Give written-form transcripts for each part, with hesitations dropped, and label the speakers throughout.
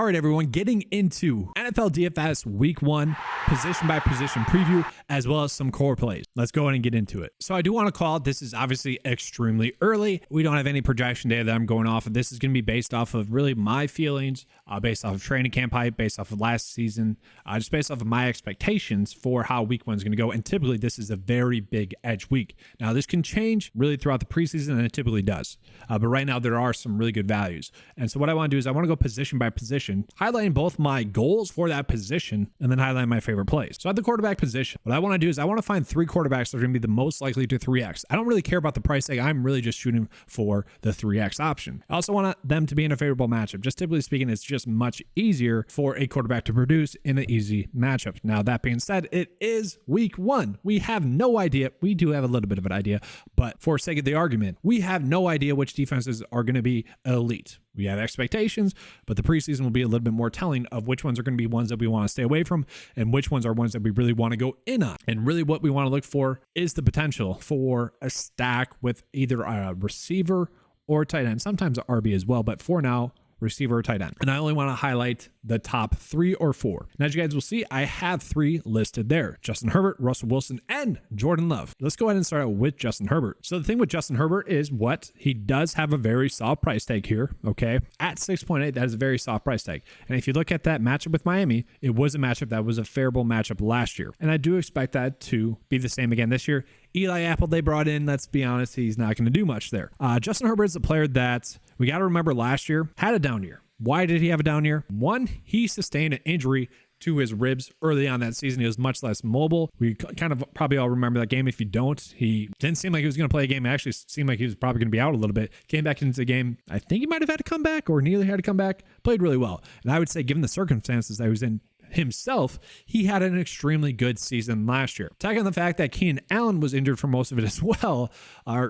Speaker 1: All right, everyone, getting into NFL DFS week 1, position by position preview, as well as some core plays. Let's go ahead and get into it. So I do want to call this is obviously extremely early. We don't have any projection data that I'm going off of. This is going to be based off of really my feelings, based off of training camp hype, based off of last season, just based off of my expectations for how week 1 is going to go. And typically this is a very big edge week. Now this can change really throughout the preseason, and it typically does. But right now there are some really good values. And so what I want to do is I want to go position by position, highlighting both my goals for that position and then highlighting my favorite plays. So at the quarterback position, what I want to do is I want to find 3 quarterbacks that are going to be the most likely to 3X. I don't really care about the price tag. I'm really just shooting for the 3X option. I also want them to be in a favorable matchup. Just typically speaking, it's just much easier for a quarterback to produce in an easy matchup. Now, that being said, it is week 1. We have no idea. We do have a little bit of an idea, but for sake of the argument, we have no idea which defenses are going to be elite. We have expectations, but the preseason will be a little bit more telling of which ones are going to be ones that we want to stay away from and which ones are ones that we really want to go in on. And really what we want to look for is the potential for a stack with either a receiver or tight end, sometimes an RB as well, but for now, receiver or tight end. And I only want to highlight the top 3 or 4. And as you guys will see, I have 3 listed there: Justin Herbert, Russell Wilson, and Jordan Love. Let's go ahead and start out with Justin Herbert. So the thing with Justin Herbert is he does have a very soft price tag here, okay? At 6.8, that is a very soft price tag. And if you look at that matchup with Miami, it was a matchup that was a favorable matchup last year. And I do expect that to be the same again this year. Eli Apple they brought in, let's be honest, he's not going to do much there. Justin Herbert is a player that we got to remember last year had a down year. Why did he have a down year? 1, he sustained an injury to his ribs early on that season. He was much less mobile. We kind of probably all remember that game. If you don't, he didn't seem like he was going to play a game. It actually seemed like he was probably going to be out a little bit. Came back into the game. I think he might have had to come back or nearly had to come back. Played really well. And I would say given the circumstances that he was in himself, he had an extremely good season last year. Tack on the fact that Keenan Allen was injured for most of it as well,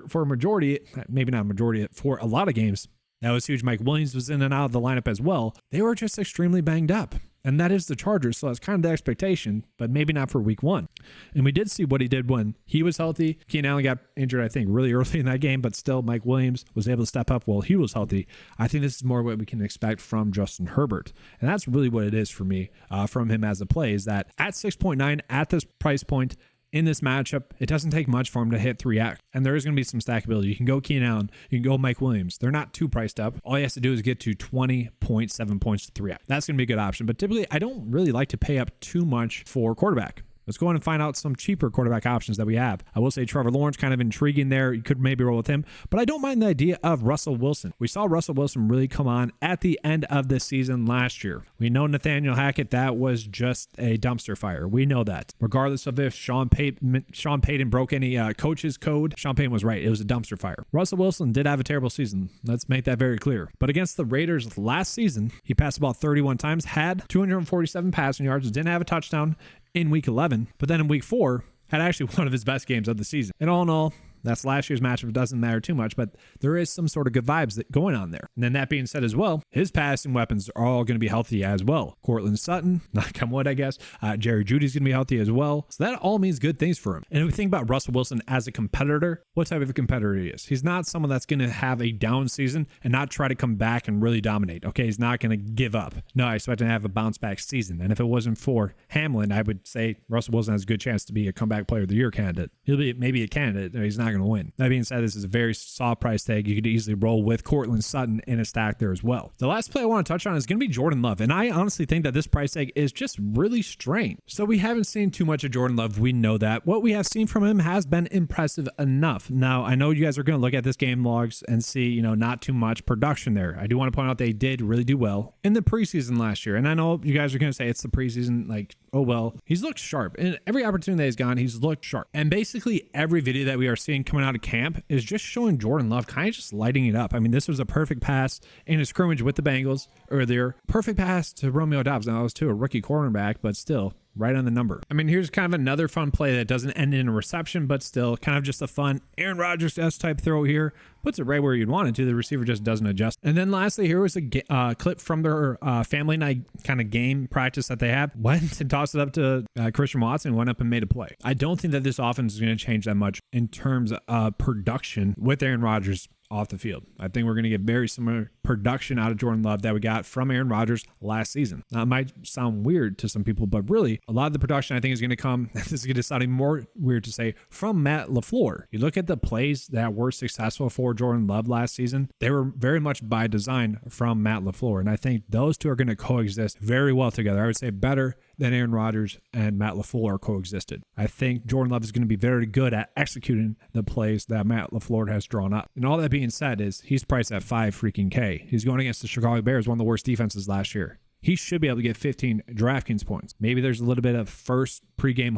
Speaker 1: for a majority, maybe not a majority, for a lot of games. That was huge. Mike Williams was in and out of the lineup as well. They were just extremely banged up. And that is the Chargers, so that's kind of the expectation, but maybe not for week 1. And we did see what he did when he was healthy. Keenan Allen got injured, I think, really early in that game, but still Mike Williams was able to step up while he was healthy. I think this is more what we can expect from Justin Herbert. And that's really what it is for me from him as a play, is that at 6.9, at this price point, in this matchup, it doesn't take much for him to hit 3X. And there is going to be some stackability. You can go Keenan Allen. You can go Mike Williams. They're not too priced up. All he has to do is get to 20.7 points to 3X. That's going to be a good option. But typically, I don't really like to pay up too much for quarterback. Let's go on and find out some cheaper quarterback options that we have. I will say Trevor Lawrence, kind of intriguing there. You could maybe roll with him, but I don't mind the idea of Russell Wilson. We saw Russell Wilson really come on at the end of the season last year. We know Nathaniel Hackett, that was just a dumpster fire. We know that. Regardless of if Sean Payton broke any coach's code, Sean Payton was right. It was a dumpster fire. Russell Wilson did have a terrible season. Let's make that very clear. But against the Raiders last season, he passed about 31 times, had 247 passing yards, didn't have a touchdown in week 11, but then in week 4 had actually one of his best games of the season. And all in all, that's last year's matchup. It doesn't matter too much, but there is some sort of good vibes going on there. And then that being said as well, his passing weapons are all going to be healthy as well. Cortland Sutton, knock on wood, I guess. Jerry Jeudy's going to be healthy as well. So that all means good things for him. And if we think about Russell Wilson as a competitor, what type of a competitor he is? He's not someone that's going to have a down season and not try to come back and really dominate. Okay, he's not going to give up. No, I expect him to have a bounce back season. And if it wasn't for Hamlin, I would say Russell Wilson has a good chance to be a comeback player of the year candidate. He'll be maybe a candidate. He's not going to win. That being said, this is a very soft price tag. You could easily roll with Cortland Sutton in a stack there as well. The last play I want to touch on is going to be Jordan Love. And I honestly think that this price tag is just really strange. So we haven't seen too much of Jordan Love. We know that. What we have seen from him has been impressive enough. Now, I know you guys are going to look at this game logs and see, not too much production there. I do want to point out they did really do well in the preseason last year. And I know you guys are going to say it's the preseason, like, oh, well, he's looked sharp. And every opportunity that he's gone, he's looked sharp. And basically every video that we are seeing coming out of camp is just showing Jordan Love kind of just lighting it up. I mean, this was a perfect pass in a scrimmage with the Bengals earlier. Perfect pass to Romeo Doubs. Now, it was to a rookie cornerback, but still right on the number. I mean, here's kind of another fun play that doesn't end in a reception, but still kind of just a fun Aaron Rodgers-esque type throw here. Puts it right where you'd want it to. The receiver just doesn't adjust. And then lastly, here was a clip from their family night kind of game practice that they have. Went and tossed it up to Christian Watson, went up and made a play. I don't think that this offense is going to change that much in terms of production with Aaron Rodgers off the field. I think we're going to get very similar production out of Jordan Love that we got from Aaron Rodgers last season. Now, it might sound weird to some people, but really, a lot of the production I think is going to come, this is going to sound even more weird to say, from Matt LaFleur. You look at the plays that were successful for Jordan Love last season, they were very much by design from Matt LaFleur, and I think those two are going to coexist very well together. I would say better than Aaron Rodgers and Matt LaFleur coexisted. I think Jordan Love is going to be very good at executing the plays that Matt LaFleur has drawn up. And all that being said is he's priced at $5K. He's going against the Chicago Bears, one of the worst defenses last year. He should be able to get 15 Draftkings points. Maybe there's a little bit of first game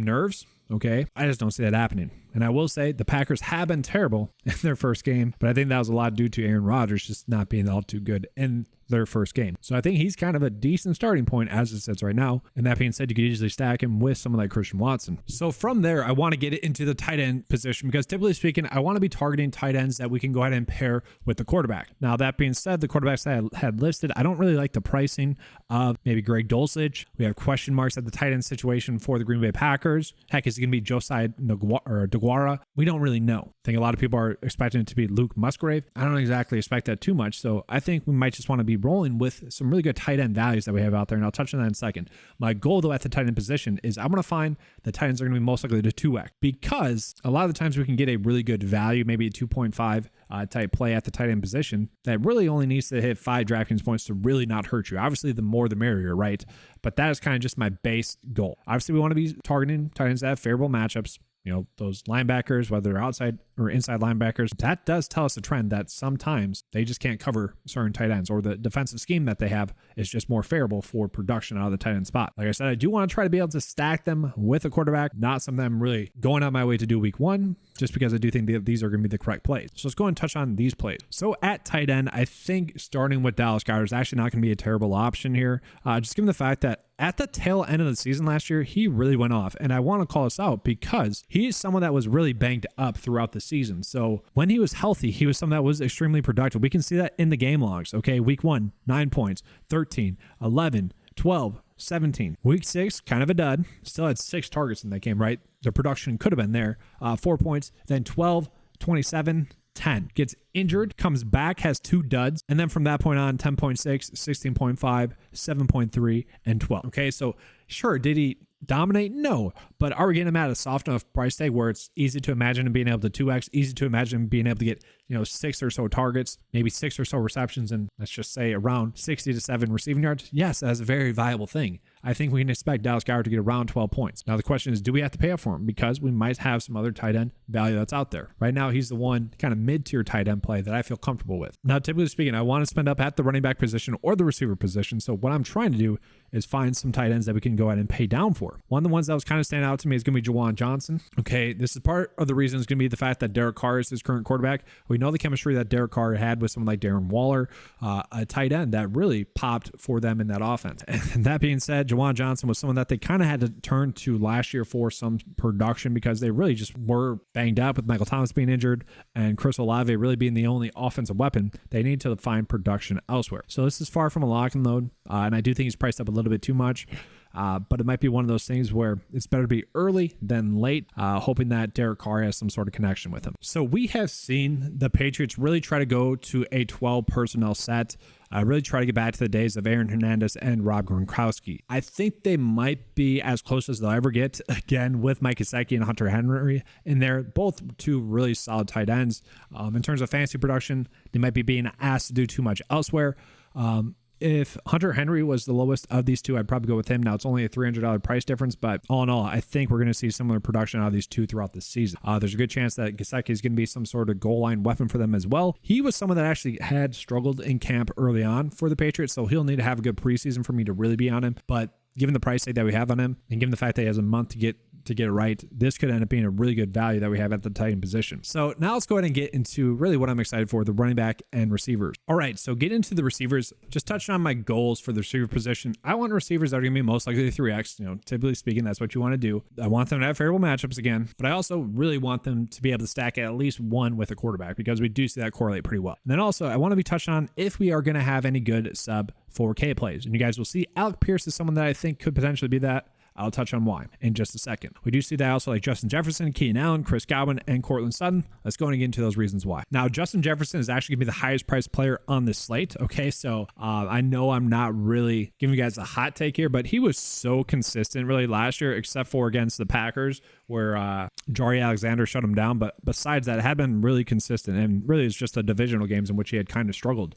Speaker 1: nerves. Okay. I just don't see that happening. And I will say the Packers have been terrible in their first game, but I think that was a lot due to Aaron Rodgers just not being all too good in their first game. So I think he's kind of a decent starting point as it sits right now. And that being said, you could easily stack him with someone like Christian Watson. So from there, I want to get into the tight end position because typically speaking, I want to be targeting tight ends that we can go ahead and pair with the quarterback. Now, that being said, the quarterbacks that I had listed, I don't really like the pricing of maybe Greg Dulcich. We have question marks at the tight end situation for the Green Bay Packers. Heck, is it going to be Josiah DeGuara? We don't really know. I think a lot of people are expecting it to be Luke Musgrave. I don't exactly expect that too much. So I think we might just want to be rolling with some really good tight end values that we have out there. And I'll touch on that in a second. My goal though at the tight end position is I'm going to find the tight ends are going to be most likely to 2x because a lot of the times we can get a really good value, maybe a 2.5 type play at the tight end position that really only needs to hit 5 DraftKings points to really not hurt you. Obviously, the more the merrier, right? But that is kind of just my base goal. Obviously, we want to be targeting tight ends that have favorable matchups. You know, those linebackers, whether they're outside or inside linebackers, that does tell us a trend that sometimes they just can't cover certain tight ends or the defensive scheme that they have is just more favorable for production out of the tight end spot. Like I said, I do want to try to be able to stack them with a quarterback, not something I'm really going out my way to do week one, just because I do think these are going to be the correct plays. So let's go and touch on these plays. So at tight end, I think starting with Dallas Goedert is actually not going to be a terrible option here. Just given the fact that at the tail end of the season last year, he really went off. And I want to call this out because he's someone that was really banged up throughout the season. So when he was healthy, he was someone that was extremely productive. We can see that in the game logs. Okay, week 1, 9 points, 13, 11, 12, 17. Week 6, kind of a dud. Still had 6 targets in that game, right? The production could have been there. 4 points, then 12, 27, 10. Gets injured, comes back, has 2 duds. And then from that point on, 10.6, 16.5, 7.3, and 12. Okay, so sure, did he dominate? No. But are we getting him at a soft enough price tag where it's easy to imagine him being able to 2x, easy to imagine him being able to get, 6 or so targets, maybe 6 or so receptions, and let's just say around 60 to 7 receiving yards? Yes, that's a very viable thing. I think we can expect Dallas Goedert to get around 12 points. Now, the question is, do we have to pay up for him? Because we might have some other tight end value that's out there. Right now, he's the one kind of mid-tier tight end play that I feel comfortable with. Now, typically speaking, I want to spend up at the running back position or the receiver position. So what I'm trying to do is find some tight ends that we can go ahead and pay down for. One of the ones that was kind of standing out to me is going to be Juwan Johnson. Okay, this is part of the reason is going to be the fact that Derek Carr is his current quarterback. We know the chemistry that Derek Carr had with someone like Darren Waller, a tight end that really popped for them in that offense. And that being said, Juwan Johnson was someone that they kind of had to turn to last year for some production because they really just were banged up with Michael Thomas being injured and Chris Olave really being the only offensive weapon. They need to find production elsewhere. So this is far from a lock and load, and I do think he's priced up a little bit too much. But it might be one of those things where it's better to be early than late, hoping that Derek Carr has some sort of connection with him. So we have seen the Patriots really try to go to a 12 personnel set, really try to get back to the days of Aaron Hernandez and Rob Gronkowski. I think they might be as close as they'll ever get, again, with Mike Gesicki and Hunter Henry in there, both two really solid tight ends. In terms of fantasy production, they might be being asked to do too much elsewhere. If Hunter Henry was the lowest of these two, I'd probably go with him. Now, it's only a $300 price difference, but all in all, I think we're going to see similar production out of these two throughout the season. There's a good chance that Gesicki is going to be some sort of goal line weapon for them as well. He was someone that actually had struggled in camp early on for the Patriots, so he'll need to have a good preseason for me to really be on him. But given the price tag that we have on him, and given the fact that he has a month to get it right, this could end up being a really good value that we have at the tight end position. So now let's go ahead and get into really what I'm excited for, the running back and receivers. All right, so get into the receivers. Just touching on my goals for the receiver position. I want receivers that are going to be most likely 3X. Typically speaking, that's what you want to do. I want them to have favorable matchups again, but I also really want them to be able to stack at least one with a quarterback because we do see that correlate pretty well. And then also, I want to be touched on if we are going to have any good sub 4K plays. And you guys will see Alec Pierce is someone that I think could potentially be that. I'll touch on why in just a second. We do see that I also like Justin Jefferson, Keenan Allen, Chris Godwin, and Courtland Sutton. Let's go and get into those reasons why. Now, Justin Jefferson is actually going to be the highest priced player on this slate. Okay, so I know I'm not really giving you guys a hot take here, but he was so consistent really last year, except for against the Packers where Jari Alexander shut him down. But besides that, it had been really consistent, and really it's just the divisional games in which he had kind of struggled.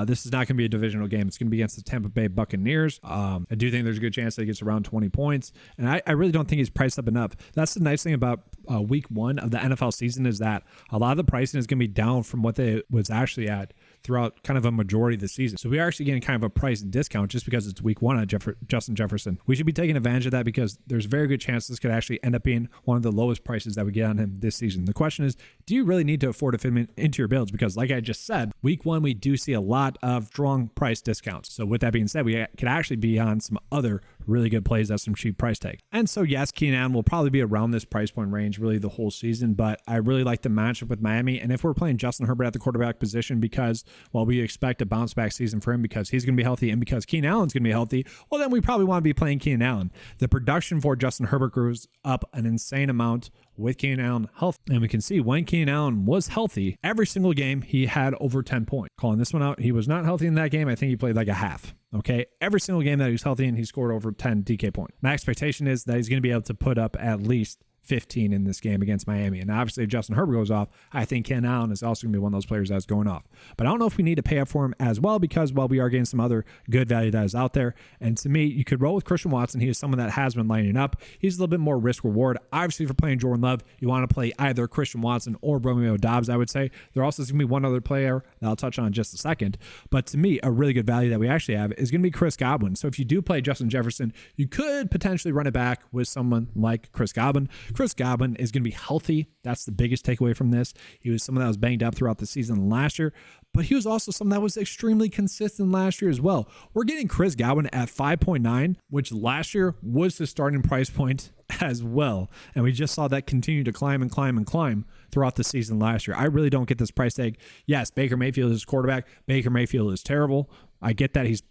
Speaker 1: This is not going to be a divisional game. It's going to be against the Tampa Bay Buccaneers. I do think there's a good chance that he gets around 20 points, and I really don't think he's priced up enough. That's the nice thing about week 1 of the NFL season, is that a lot of the pricing is going to be down from what they was actually at throughout kind of a majority of the season. So we are actually getting kind of a price discount just because it's week 1 on Justin Jefferson. We should be taking advantage of that because there's a very good chance this could actually end up being one of the lowest prices that we get on him this season. The question is, do you really need to afford to fit him into your builds? Because like I just said, week 1, we do see a lot of strong price discounts. So with that being said, we could actually be on some other really good plays at some cheap price tag. And so yes, Keenan Allen will probably be around this price point range really the whole season, but I really like the matchup with Miami. And if we're playing Justin Herbert at the quarterback position, because we expect a bounce back season for him because he's going to be healthy and because Keenan Allen's going to be healthy, well, then we probably want to be playing Keenan Allen. The production for Justin Herbert goes up an insane amount with Keenan Allen healthy. And we can see when Keenan Allen was healthy, every single game he had over 10 points. Calling this one out, he was not healthy in that game. I think he played like a half. Okay, every single game that he was healthy and he scored over 10 DK points. My expectation is that he's going to be able to put up at least 15 in this game against Miami. And obviously, if Justin Herbert goes off, I think Keenan Allen is also going to be one of those players that's going off. But I don't know if we need to pay up for him as well because, we are getting some other good value that is out there. And to me, you could roll with Christian Watson. He is someone that has been lining up. He's a little bit more risk reward. Obviously, for playing Jordan Love, you want to play either Christian Watson or Romeo Doubs, I would say. There also is going to be one other player that I'll touch on in just a second. But to me, a really good value that we actually have is going to be Chris Godwin. So if you do play Justin Jefferson, you could potentially run it back with someone like Chris Godwin. Chris Godwin is going to be healthy. That's the biggest takeaway from this. He was someone that was banged up throughout the season last year, but he was also someone that was extremely consistent last year as well. We're getting Chris Godwin at 5.9, which last year was his starting price point as well. And we just saw that continue to climb and climb and climb throughout the season last year. I really don't get this price tag. Yes, Baker Mayfield is quarterback. Baker Mayfield is terrible. I get that he's,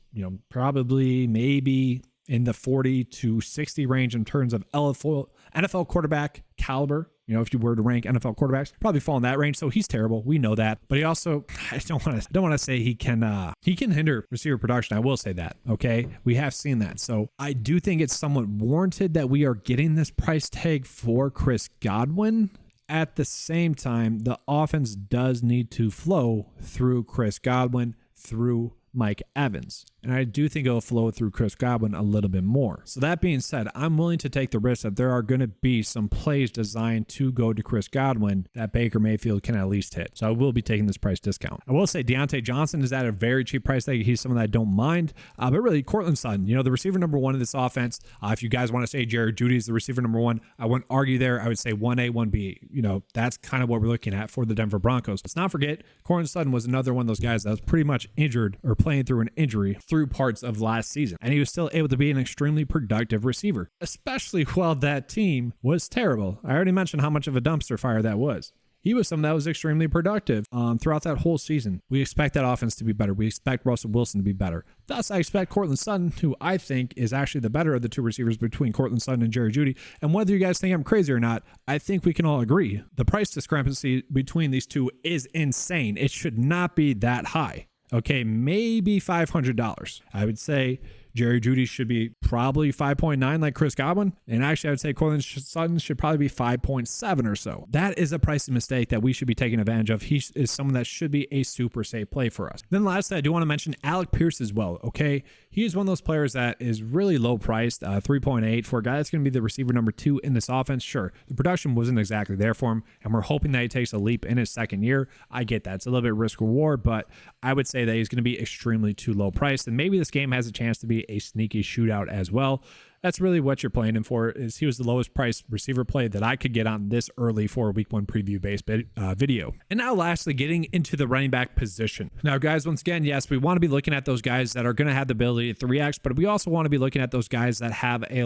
Speaker 1: probably maybe in the 40 to 60 range in terms of NFL quarterback caliber. If you were to rank NFL quarterbacks, probably fall in that range. So he's terrible. We know that. But he also, I don't want to say he can hinder receiver production. I will say that. Okay. We have seen that. So I do think it's somewhat warranted that we are getting this price tag for Chris Godwin. At the same time, the offense does need to flow through Chris Godwin, through Mike Evans. And I do think it'll flow through Chris Godwin a little bit more. So that being said, I'm willing to take the risk that there are going to be some plays designed to go to Chris Godwin that Baker Mayfield can at least hit. So I will be taking this price discount. I will say Deontay Johnson is at a very cheap price tag. He's someone that I don't mind. But really, Courtland Sutton, the receiver number 1 in this offense. If you guys want to say Jared Jeudy is the receiver number 1, I wouldn't argue there. I would say 1A, 1B. That's kind of what we're looking at for the Denver Broncos. Let's not forget, Courtland Sutton was another one of those guys that was pretty much injured or playing through an injury through parts of last season. And he was still able to be an extremely productive receiver, especially while that team was terrible. I already mentioned how much of a dumpster fire that was. He was someone that was extremely productive throughout that whole season. We expect that offense to be better. We expect Russell Wilson to be better. Thus, I expect Courtland Sutton, who I think is actually the better of the two receivers between Courtland Sutton and Jerry Jeudy. And whether you guys think I'm crazy or not, I think we can all agree the price discrepancy between these two is insane. It should not be that high. Okay, maybe $500. I would say Jerry Jeudy should be probably 5.9 like Chris Godwin. And actually, I would say Courtland Sutton should probably be 5.7 or so. That is a pricing mistake that we should be taking advantage of. He is someone that should be a super safe play for us. Then lastly, I do want to mention Alec Pierce as well. Okay, he is one of those players that is really low priced, 3.8 for a guy that's going to be the receiver number 2 in this offense. Sure, the production wasn't exactly there for him, and we're hoping that he takes a leap in his second year. I get that. It's a little bit risk reward, but I would say that he's going to be extremely too low priced, and maybe this game has a chance to be a sneaky shootout as well. That's really what you're playing him for. Is he was the lowest priced receiver play that I could get on this early for a week 1 preview based video. And now lastly, getting into the running back position. Now guys, once again, yes, we want to be looking at those guys that are going to have the ability to 3X, but we also want to be looking at those guys that have a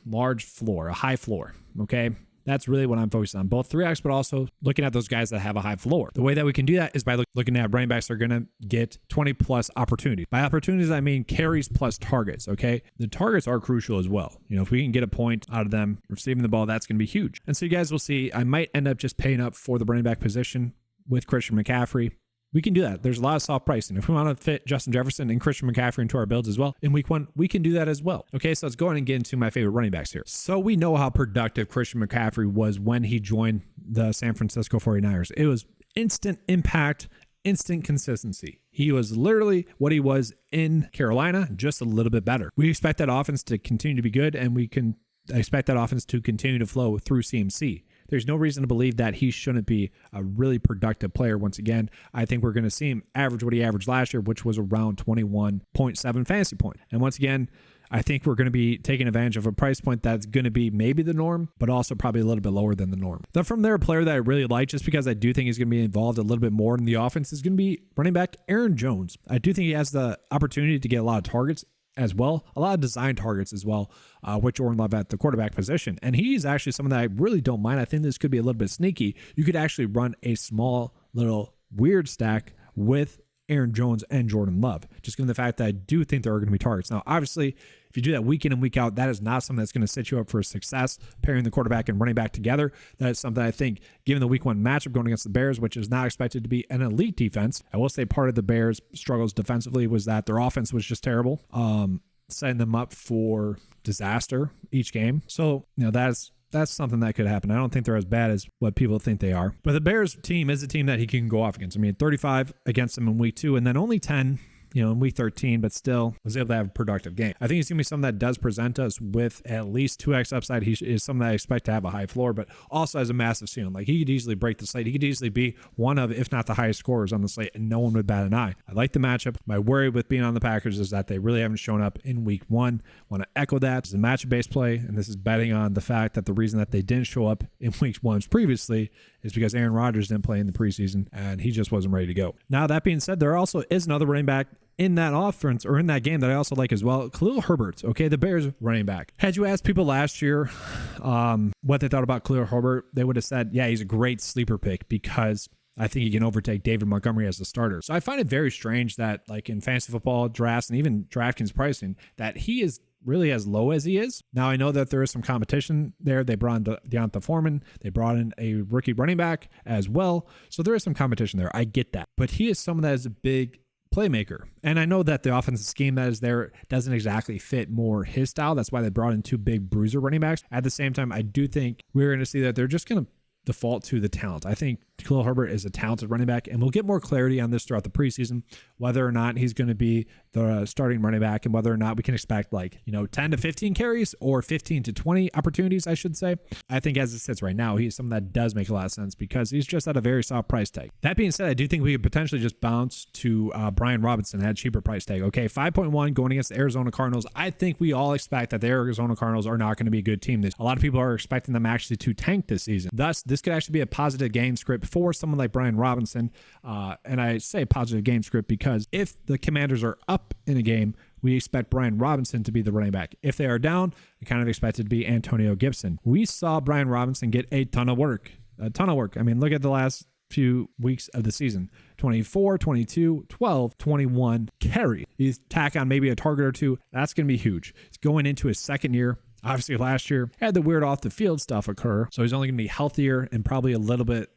Speaker 1: large floor, a high floor. Okay. That's really what I'm focused on, both 3X, but also looking at those guys that have a high floor. The way that we can do that is by looking at running backs that are going to get 20 plus opportunities. By opportunities, I mean carries plus targets, okay? The targets are crucial as well. If we can get a point out of them receiving the ball, that's going to be huge. And so you guys will see, I might end up just paying up for the running back position with Christian McCaffrey. We can do that. There's a lot of soft pricing. If we want to fit Justin Jefferson and Christian McCaffrey into our builds as well in week 1, we can do that as well. Okay, so let's go ahead and get into my favorite running backs here. So we know how productive Christian McCaffrey was when he joined the San Francisco 49ers. It was instant impact, instant consistency. He was literally what he was in Carolina, just a little bit better. We expect that offense to continue to be good, and we can expect that offense to continue to flow through CMC. There's no reason to believe that he shouldn't be a really productive player. Once again, I think we're going to see him average what he averaged last year, which was around 21.7 fantasy points. And once again, I think we're going to be taking advantage of a price point that's going to be maybe the norm, but also probably a little bit lower than the norm. Then from there, a player that I really like, just because I do think he's going to be involved a little bit more in the offense, is going to be running back Aaron Jones. I do think he has the opportunity to get a lot of targets as well, a lot of design targets as well, with Jordan Love at the quarterback position. And he's actually someone that I really don't mind. I think this could be a little bit sneaky. You could actually run a small little weird stack with Aaron Jones and Jordan Love, just given the fact that I do think there are going to be targets. Now, obviously, if you do that week in and week out, that is not something that's going to set you up for success, pairing the quarterback and running back together. That is something I think, given the week 1 matchup going against the Bears, which is not expected to be an elite defense. I will say part of the Bears' struggles defensively was that their offense was just terrible, setting them up for disaster each game. So, that's something that could happen. I don't think they're as bad as what people think they are. But the Bears team is a team that he can go off against. 35 against them in week 2, and then only 10 in week 13, but still was able to have a productive game. I think he's going to be someone that does present us with at least 2x upside. He is someone that I expect to have a high floor, but also has a massive ceiling. Like, he could easily break the slate. He could easily be one of, if not the highest scorers on the slate, and no one would bat an eye. I like the matchup. My worry with being on the Packers is that they really haven't shown up in week 1. Want to echo that. It's a matchup-based play, and this is betting on the fact that the reason that they didn't show up in week 1 previously is because Aaron Rodgers didn't play in the preseason, and he just wasn't ready to go. Now, that being said, there also is another running back in that offense, or in that game, that I also like as well, Khalil Herbert, okay, the Bears running back. Had you asked people last year what they thought about Khalil Herbert, they would have said, yeah, he's a great sleeper pick because I think he can overtake David Montgomery as the starter. So I find it very strange that, like, in fantasy football drafts and even Draftkings pricing, that he is really as low as he is. Now, I know that there is some competition there. They brought in Deonta Foreman. They brought in a rookie running back as well. So there is some competition there. I get that. But he is someone that is a big playmaker. And I know that the offensive scheme that is there doesn't exactly fit more his style. That's why they brought in 2 big bruiser running backs. At the same time, I do think we're going to see that they're just going to default to the talent. I think Khalil Herbert is a talented running back, and we'll get more clarity on this throughout the preseason, whether or not he's going to be the starting running back and whether or not we can expect 10 to 15 carries or 15 to 20 opportunities, I should say. I think as it sits right now, he's someone that does make a lot of sense because he's just at a very soft price tag. That being said, I do think we could potentially just bounce to Brian Robinson at a cheaper price tag. Okay, 5.1 going against the Arizona Cardinals. I think we all expect that the Arizona Cardinals are not going to be a good team. A lot of people are expecting them actually to tank this season. Thus, this could actually be a positive game script for someone like Brian Robinson. And I say positive game script because if the Commanders are up in a game, we expect Brian Robinson to be the running back. If they are down, we kind of expect it to be Antonio Gibson. We saw Brian Robinson get a ton of work. I mean, look at the last few weeks of the season. 24, 22, 12, 21 carry. He's tack on maybe a target or 2. That's going to be huge. He's going into his second year. Obviously, last year had the weird off the field stuff occur, so he's only going to be healthier and probably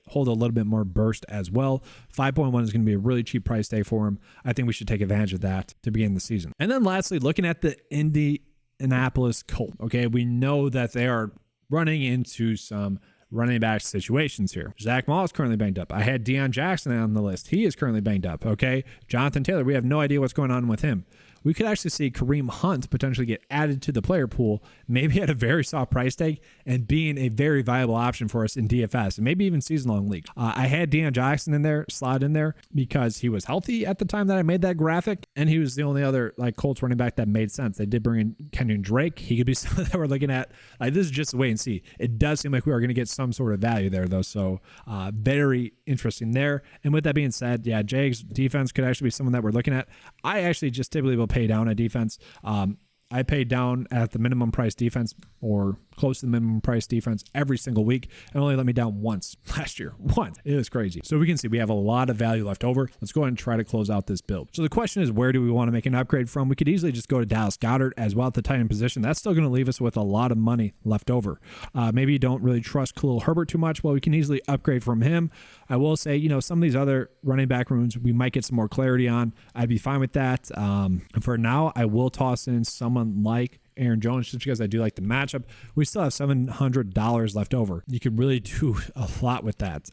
Speaker 1: hold a little bit more burst as well. 5.1 is going to be a really cheap price tag for him. I think we should take advantage of that to begin the season. And then lastly, looking at the Indianapolis Colts. Okay, we know that they are running into some running back situations here. Zach Moss is currently banged up. I had Deion Jackson on the list. He is currently banged up. Okay, Jonathan Taylor, we have no idea what's going on with him. We could actually see Kareem Hunt potentially get added to the player pool, maybe at a very soft price tag, and being a very viable option for us in DFS and maybe even season-long league. I had Deion Jackson in there, slot in there, because he was healthy at the time that I made that graphic, and he was the only other Colts running back that made sense. They did bring in Kenyon Drake. He could be someone that we're looking at. This is just a wait and see. It does seem like we are going to get some sort of value there, though, so very interesting there. And with that being said, yeah, Jags defense could actually be someone that we're looking at. I actually just typically will pay down a defense. I paid down at the minimum price defense or close to the minimum price defense every single week and only let me down once last year. Once. It was crazy. So we can see we have a lot of value left over. Let's go ahead and try to close out this build. So the question is, where do we want to make an upgrade from? We could easily just go to Dallas Goedert as well at the tight end position. That's still going to leave us with a lot of money left over. Maybe you don't really trust Khalil Herbert too much. Well, we can easily upgrade from him. I will say, some of these other running back rooms we might get some more clarity on. I'd be fine with that. For now, I will toss in someone like Aaron Jones just because I do like the matchup. We still have $700 left over. You could really do a lot with that.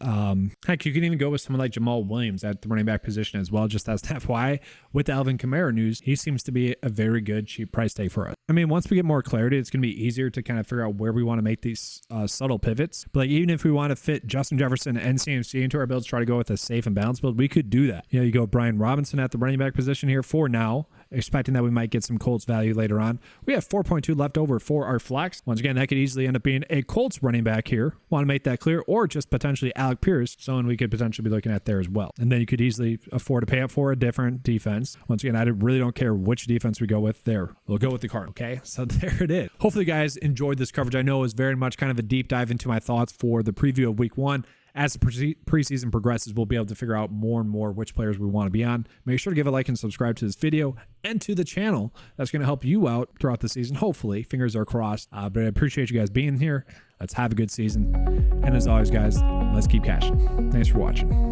Speaker 1: Heck, you can even go with someone like Jamal Williams at the running back position as well, just as an FYI. With the Alvin Kamara news, he seems to be a very good cheap price tag for us. I mean, once we get more clarity, it's going to be easier to kind of figure out where we want to make these subtle pivots. But like, even if we want to fit Justin Jefferson and CMC into our builds, try to go with a safe and balanced build, we could do that. You go Brian Robinson at the running back position here for now, expecting that we might get some Colts value later on. We have 4.2 left over for our flex. Once again, that could easily end up being a Colts running back here. Want to make that clear, or just potentially Alec Pierce, someone we could potentially be looking at there as well. And then you could easily afford to pay up for a different defense. Once again, I really don't care which defense we go with there. We'll go with the Cardinals. Okay, so there it is. Hopefully, you guys enjoyed this coverage. I know it was very much kind of a deep dive into my thoughts for the preview of week 1. As the preseason progresses, we'll be able to figure out more and more which players we want to be on. Make sure to give a like and subscribe to this video and to the channel. That's going to help you out throughout the season. Hopefully, fingers are crossed. But I appreciate you guys being here. Let's have a good season. And as always, guys, let's keep cashing. Thanks for watching.